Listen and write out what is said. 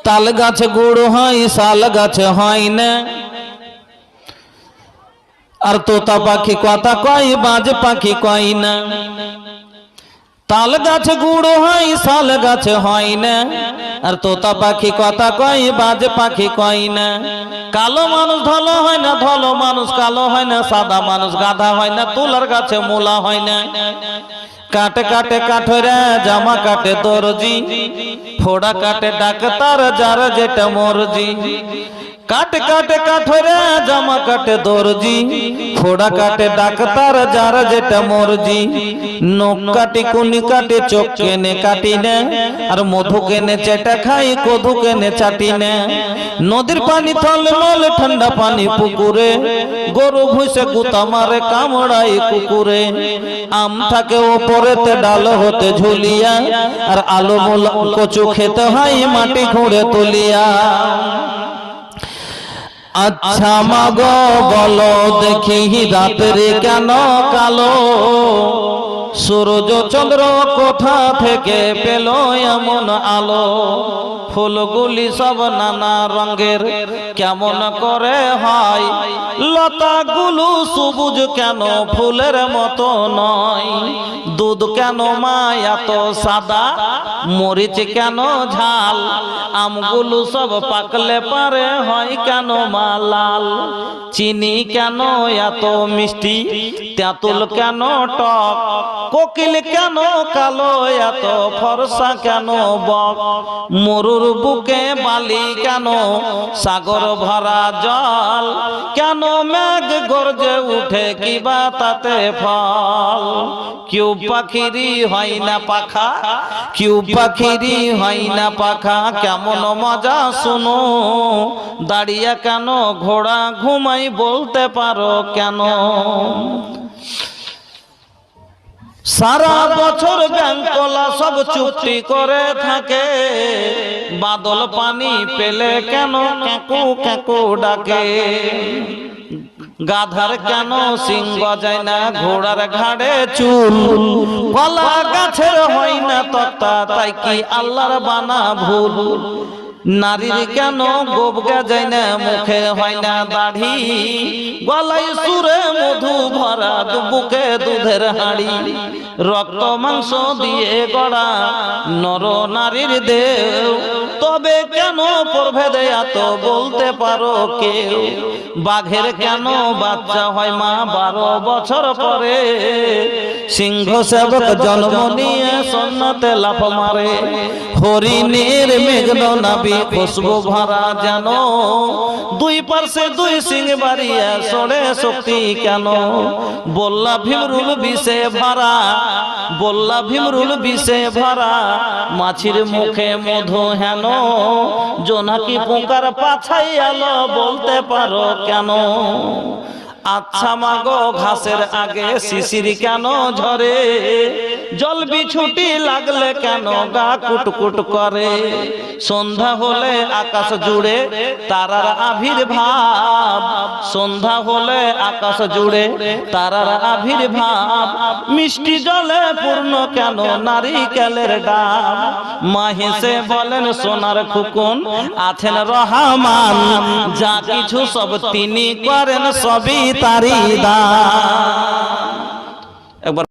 তাল গাছে গুড় হয়, শাল গাছে হয় না। আর তোতা পাখি কথা কয়, বাজ পাখি কয় না। তাল গাছে গুড় হয়, শাল গাছে হয় না। আর তোতা পাখি কথা কয়, বাজ পাখি কয় না। কালো মানুষ ধলো হয় না, ধলো মানুষ কালো হয় না। সাদা মানুষ গাধা হয় না, তুলার গাছে মূলা হয় না। কাটে কাটে কাঠরে জামা কাটে দর্জি, ফোড়া কাটে ডাক্তার যার যেটা মর্জি। কাটে কাটে কাঠরে জামা কাটে দর্জি, ফোড়া কাটে ডাক্তার যার যেটা মর্জি। নখ কাটি কুনি কাটে চোখ কেনে কাটি না। আর মধু কেনে চেটা খাই, কদু কেনে চাটি না। নদীর পানি থলমল ঠান্ডা পানি পুকুরে, গরু ভুষে গুতা মারে কামড়াই কুকুরে। আম থাকে ওপরেতে ডাল হতে ঝুলিয়া, আর আলু মূলা কচু খেতে হয় মাটি খুঁড়ে তুলিয়া। আচ্ছা মাগো বলো দেখি রাত্রি কেন কালো, সূর্য চন্দ্র কোথা থেকে পেল এমন আলো। ফুলগুলি সব নানা রঙের কেমন করে হয়, লতাগুলো সবুজ কেন ফুলের মতো নয়। দুধ কেন মা এত সাদা, মরিচ কেন ঝাল। আমগুলো সব পাকলে পারে হয় কেন মা লাল। চিনি কেন এত মিষ্টি, তেঁতুল কেন টক। কোকিল কেন কালো এত ফর্সা কেন বক। মরুর বুকে বালি কেন, সাগর ভরা জল। কেন মেঘ গর্জে উঠে কিবা তাতে ফল। কেউ পাখিরি হয় না পাখা, কেউ পাখিরি হয় না পাখা। কেমন মজা শুনো, দাঁড়িয়ে কেন ঘোড়া ঘুমাই বলতে পারো কেন। সারা বছর ব্যাংকলা সব চুক্তি করে থাকে, বাদল পানি পেলে কেন ক্যাকু ক্যাকু ডাকে। গাধার কেন সিং গজায় না, ঘোড়ার ঘাড়ে চুল। কলা গাছের হয় না তক্তা, তাই কি আল্লাহর বানা ভুল। নারীর কেন গোপ গাজায় না, মুখে হয় না দাড়ি। গলায় সুরে মধু ভরা, বুকে দুধের হাঁড়ি। রক্ত মাংস দিয়ে গড়া নর নারীর দেহ, তবে কেন প্রভেদে এত বলতে পারো কেউ। বাঘের কেন বাচ্চা হয় মা 12 বছর পরে। সিংহ সেবক জন্ম নিয়ে সন্ন্যতে লাফ মারে। হরিণের মেঘন নাবি খুশবু ভরা যেন, দুই পার্শ্বে দুই সিং বাড়িয়া সরে শক্তি কেন। বল্লা ভীমরুল বিষে ভরা, বল্লা ভীমরুল বিষে ভরা। মাছির মুখে মধু হেন, জোনাকি পোকার পাছাই আলো বলতে পারো কেন। আচ্ছা মাগো ঘাসের আগে শিশির কেন ঝরে, জল বিছুটি লাগলে কেন গা কুটকুট করে। সন্ধ্যা হলে আকাশ জুড়ে তারার আবির্ভাব, সন্ধ্যা হলে আকাশ জুড়ে তারার আবির্ভাব। মিষ্টি জলে পূর্ণ কেন নারিকেলের ডাব। মা হেসে বলেন সোনার খুকুন আছেন রহমান, যা কিছু সব তিনি করেন সবই তারি দান। একবার